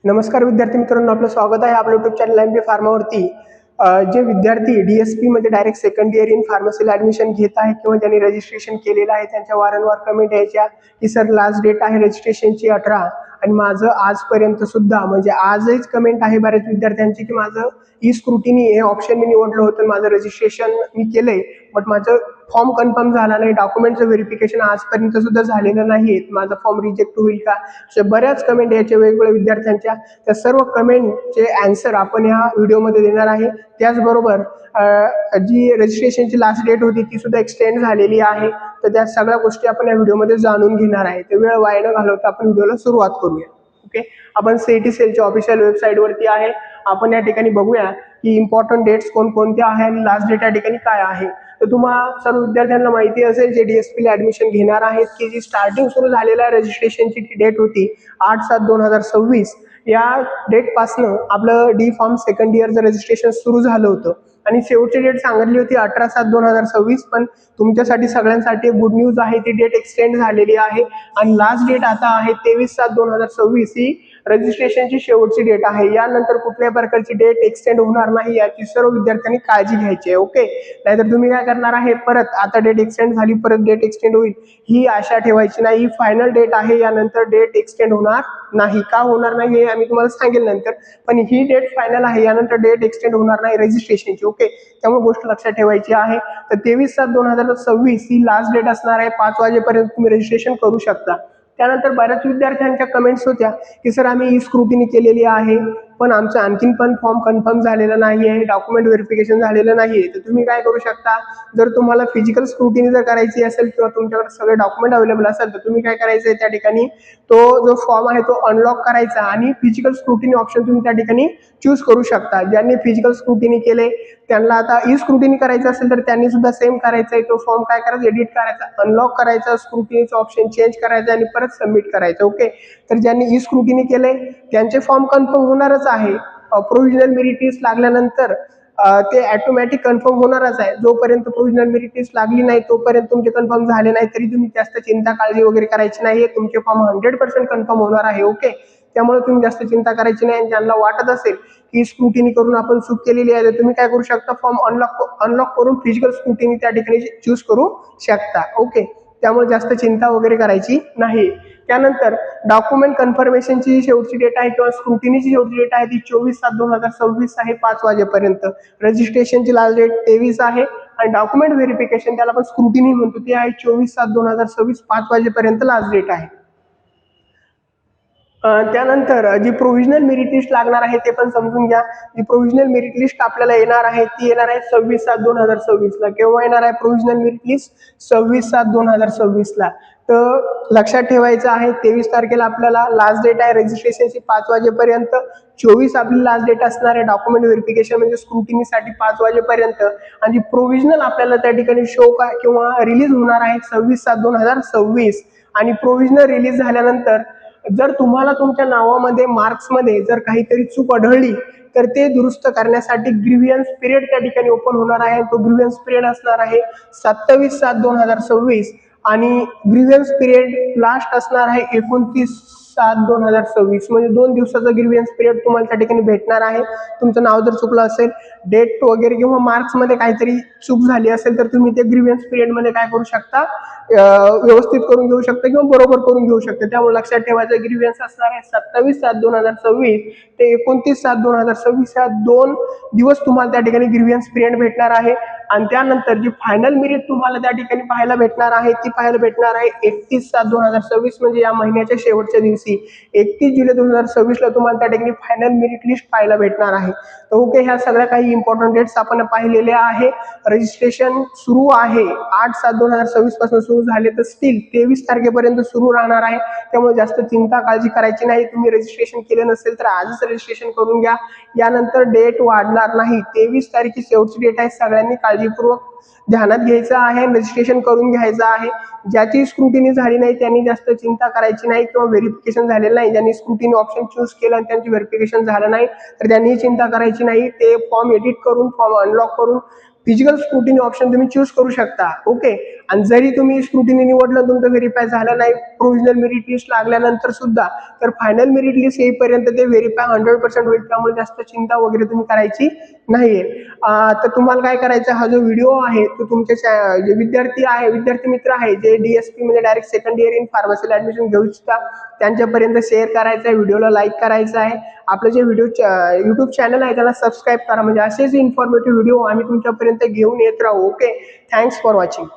नमस्कार विद्यार्थी मित्रांनो, आपलं स्वागत आहे आपल्या यूट्यूब चॅनल एम बी फार्मावरती. जे विद्यार्थी DSP मध्ये डायरेक्ट सेकंड इयर इन फार्मसीला ॲडमिशन घेत आहे किंवा ज्यांनी रजिस्ट्रेशन केलेलं आहे, त्यांच्या वारंवार कमेंट यायच्या की सर लास्ट डेट आहे रजिस्ट्रेशनची 18 आणि माझं आजपर्यंत सुद्धा म्हणजे आजच कमेंट आहे बऱ्याच विद्यार्थ्यांची की माझं ई स्क्रुटिनी हे ऑप्शन मी निवडलं होतं, माझं रजिस्ट्रेशन मी केलंय बट माझं फॉर्म कन्फर्म झाला नाही, डॉक्युमेंटचं व्हेरिफिकेशन आजपर्यंत सुद्धा झालेलं नाही, माझा फॉर्म रिजेक्ट होईल का, अशा बऱ्याच कमेंट याच्या वेगवेगळ्या विद्यार्थ्यांच्या. त्या सर्व कमेंटचे आन्सर आपण या व्हिडिओमध्ये देणार आहे. त्याचबरोबर जी रजिस्ट्रेशनची लास्ट डेट होती ती सुद्धा एक्सटेंड झालेली आहे, तर त्या सगळ्या गोष्टी आपण या व्हिडिओमध्ये जाणून घेणार आहे. तर वेळ वाया न घालवता आपण व्हिडिओला सुरुवात करूया. ओके, आपण CET सेलच्या ऑफिशियल वेबसाईटवरती आहे. आपण या ठिकाणी बघूया की इम्पॉर्टंट डेट्स कोणकोणत्या आहे आणि लास्ट डेट या ठिकाणी काय आहे. तर तुम्हाला सर्व विद्यार्थ्यांना माहिती असेल जे DSP ला ॲडमिशन घेणार आहेत की जी स्टार्टिंग सुरू झालेल्या रजिस्ट्रेशनची डेट होती 8/7/2026. या डेटपासनं आपलं डी फॉर्म सेकंड इयरचं रजिस्ट्रेशन सुरू झालं होतं आणि शेवटची डेट सांगितली होती 18/7/2026. पण तुमच्यासाठी सगळ्यांसाठी गुड न्यूज आहे, ती डेट एक्सटेंड झालेली आहे आणि लास्ट डेट आता आहे 23/7/2026. ही रजिस्ट्रेशनची शेवटची डेट आहे. यानंतर कुठल्याही प्रकारची डेट एक्सटेंड होणार नाही याची सर्व विद्यार्थ्यांनी काळजी घ्यायची आहे. ओके, नाहीतर तुम्ही काय करणार आहे, परत आता डेट एक्सटेंड झाली परत डेट एक्सटेंड होईल ही आशा ठेवायची नाही. ही फायनल डेट आहे, यानंतर डेट एक्सटेंड होणार नाही. का होणार नाही हे आम्ही तुम्हाला सांगेल नंतर, पण ही डेट फायनल आहे, यानंतर डेट एक्सटेंड होणार नाही रजिस्ट्रेशनची. ओके, त्यामुळे गोष्ट लक्षात ठेवायची आहे. तर 23/7/2026 ही लास्ट डेट असणार आहे. 5 वाजेपर्यंत तुम्ही रजिस्ट्रेशन करू शकता. त्यानंतर बऱ्याच विद्यार्थ्यांच्या कमेंट्स होत्या की सर आम्ही ई स्क्रुटिनी केलेली आहे पण आमचं आणखीन पण फॉर्म कन्फर्म झालेला नाही आहे, डॉक्युमेंट व्हेरिफिकेशन झालेलं नाही आहे. तर तुम्ही काय करू शकता, जर तुम्हाला फिजिकल स्क्रुटिनी जर करायची असेल किंवा तुमच्याकडे सगळे डॉक्युमेंट अवेलेबल असेल तर तुम्ही काय करायचं आहे, त्या ठिकाणी तो जो फॉर्म आहे तो अनलॉक करायचा आणि फिजिकल स्क्रुटिनी ऑप्शन तुम्ही त्या ठिकाणी चूज करू शकता. ज्यांनी फिजिकल स्क्रुटिनी केले त्यांना आता ई स्क्रुटिनी करायचं असेल तर त्यांनी सुद्धा सेम करायचं आहे. तो फॉर्म काय करायचा, एडिट करायचा, अनलॉक करायचा, स्क्रुटिनीचं ऑप्शन चेंज करायचं आणि परत सबमिट करायचं. ओके, तर ज्यांनी ई स्क्रुटिनी केले त्यांचे फॉर्म कन्फर्म होणारच आहे. प्रोव्हिजनल मेरिट लिस्ट लागल्यानंतर ते ऑटोमॅटिक कन्फर्म होणारच आहे. जोपर्यंत प्रोव्हिजनल मेरिट लिस्ट लागली नाही तोपर्यंत तुमचे कन्फर्म झाले नाही तरी तुम्ही जास्त चिंता काळजी वगैरे करायची नाही. तुमचे फॉर्म 100% कन्फर्म होणार आहे. ओके, त्यामुळे तुम्ही जास्त चिंता करायची नाही. ज्यांना वाटत असेल की स्क्रुटिनी करून आपण चूक केलेली आहे तर तुम्ही काय करू शकता, फॉर्म अनलॉक करून फिजिकल स्क्रुटिनी त्या ठिकाणी चूज करू शकता. ओके, त्यामुळे जास्त चिंता वगैरे करायची नाही. त्यानंतर डॉक्युमेंट कन्फर्मेशनची शेवटची डेट आहे किंवा स्क्रुटिनीची शेवटची डेट आहे ती 24/7/2026 आहे 5 वाजेपर्यंत. रजिस्ट्रेशनची लास्ट डेट 23 आहे आणि डॉक्युमेंट व्हेरिफिकेशन त्याला आपण स्क्रुटिनी म्हणतो ते आहे 24/7/2026 5 वाजेपर्यंत लास्ट डेट आहे. त्यानंतर जी प्रोव्हिजनल मेरिट लिस्ट लागणार आहे ते पण समजून घ्या. जी प्रोव्हिजनल मेरिट लिस्ट आपल्याला येणार आहे ती येणार आहे 26/7/2026 ला. केव्हा येणार आहे प्रोव्हिजनल मेरिट लिस्ट? 26/7/2026 ला. तर लक्षात ठेवायचं आहे 23 तारखेला आपल्याला लास्ट डेट आहे रजिस्ट्रेशनची 5 वाजेपर्यंत. 24 आपली लास्ट डेट असणार आहे डॉक्युमेंट व्हेरिफिकेशन म्हणजे स्क्रुटिनीसाठी 5 वाजेपर्यंत आणि जी प्रोव्हिजनल आपल्याला त्या ठिकाणी शो किंवा रिलीज होणार आहे 26/7/2026. आणि प्रोव्हिजनल रिलीज झाल्यानंतर जर तुम्हाला तुमच्या नावामध्ये मार्क्समध्ये जर काहीतरी चूक आढळली तर ते दुरुस्त करण्यासाठी ग्रीव्हियन्स पिरियड त्या ठिकाणी ओपन होणार आहे. तो ग्रीव्हियन्स पिरियड असणार आहे 27/7/2026 आणि ग्रीव्हियन्स पिरियड लास्ट असणार आहे 29/7/2026. म्हणजे 2 दिवसाचा ग्रीव्हियन्स पिरियड तुम्हाला त्या ठिकाणी भेटणार आहे. तुमचं नाव जर चुकलं असेल, डेट वगैरे किंवा मार्क्समध्ये काहीतरी चूक झाली असेल तर तुम्ही ते ग्रीव्हियन्स पिरियडमध्ये काय करू शकता, व्यवस्थित करून घेऊ शकता किंवा बरोबर करून घेऊ शकता. त्यामुळे लक्षात ठेवायचं ग्रीव्हियन्स असणार आहे 27/7/2026 ते 29/7/2026 या 2 दिवस तुम्हाला त्या ठिकाणी ग्रीव्हियन्स पिरियड भेटणार आहे. आणि त्यानंतर जी फायनल मेरिट तुम्हाला त्या ठिकाणी पाहायला भेटणार आहे ती पाहायला भेटणार आहे 31/7/2026 म्हणजे या महिन्याच्या शेवटच्या दिवशी 31 जुलै 2026 ला तुम्हाला त्या ठिकाणी फायनल मेरिट लिस्ट पाहायला भेटणार आहे. तर ओके, ह्या सगळ्या काही इम्पॉर्टंट डेट्स आपण पाहिलेल्या आहे. रजिस्ट्रेशन सुरू आहे 8/7/2026 पासून सुरू झाले तर स्टील 23 तारखेपर्यंत सुरू राहणार आहे. त्यामुळे जास्त चिंता काळजी करायची नाही. तुम्ही रजिस्ट्रेशन केलं नसेल तर आजच रजिस्ट्रेशन करून घ्या. यानंतर डेट वाढणार नाही. 23 तारखे शेवटची डेट आहे. सगळ्यांनी काळजीपूर्वक ध्यानात घ्यायचं आहे, रजिस्ट्रेशन करून घ्यायचं आहे. ज्याची स्क्रुटिनी झाली नाही त्यांनी जास्त चिंता करायची नाही किंवा व्हेरिफिकेशन झालेलं नाही. ज्यांनी स्क्रुटिनी ऑप्शन चूज केलं आणि त्यांची व्हेरिफिकेशन झालं नाही तर त्यांनी चिंता करायची नाही. ते फॉर्म एडिट करून, फॉर्म अनलॉक करून फिजिकल स्क्रुटिनी ऑप्शन तुम्ही चूज करू शकता. ओके. आणि जरी तुम्ही स्क्रुटिनी निवडलं, तुमचं व्हेरीफाय झालं नाही, प्रोव्हिजनल मेरिट लिस्ट लागल्यानंतर सुद्धा, तर फायनल मेरिट लिस्ट येईपर्यंत ते व्हेरीफाय 100% होईल. त्यामुळे जास्त चिंता वगैरे तुम्ही करायची नाहीये. तर तुम्हाला काय करायचं, हा जो व्हिडिओ आहे तो तुमच्या जे विद्यार्थी मित्र आहे जे DSP म्हणजे डायरेक्ट सेकंड इयर इन फार्मसीला ऍडमिशन घेऊ इच्छितात, त्यांच्यापर्यंत शेअर करायचा आहे, व्हिडिओला लाईक करायचं आहे. आपलं जे युट्यूब चॅनल आहे त्याला सबस्क्राईब करा, म्हणजे असेच इन्फॉर्मेटिव्ह व्हिडिओ आम्ही तुमच्यापर्यंत घेऊन येत राहू. ओके. Thanks for watching.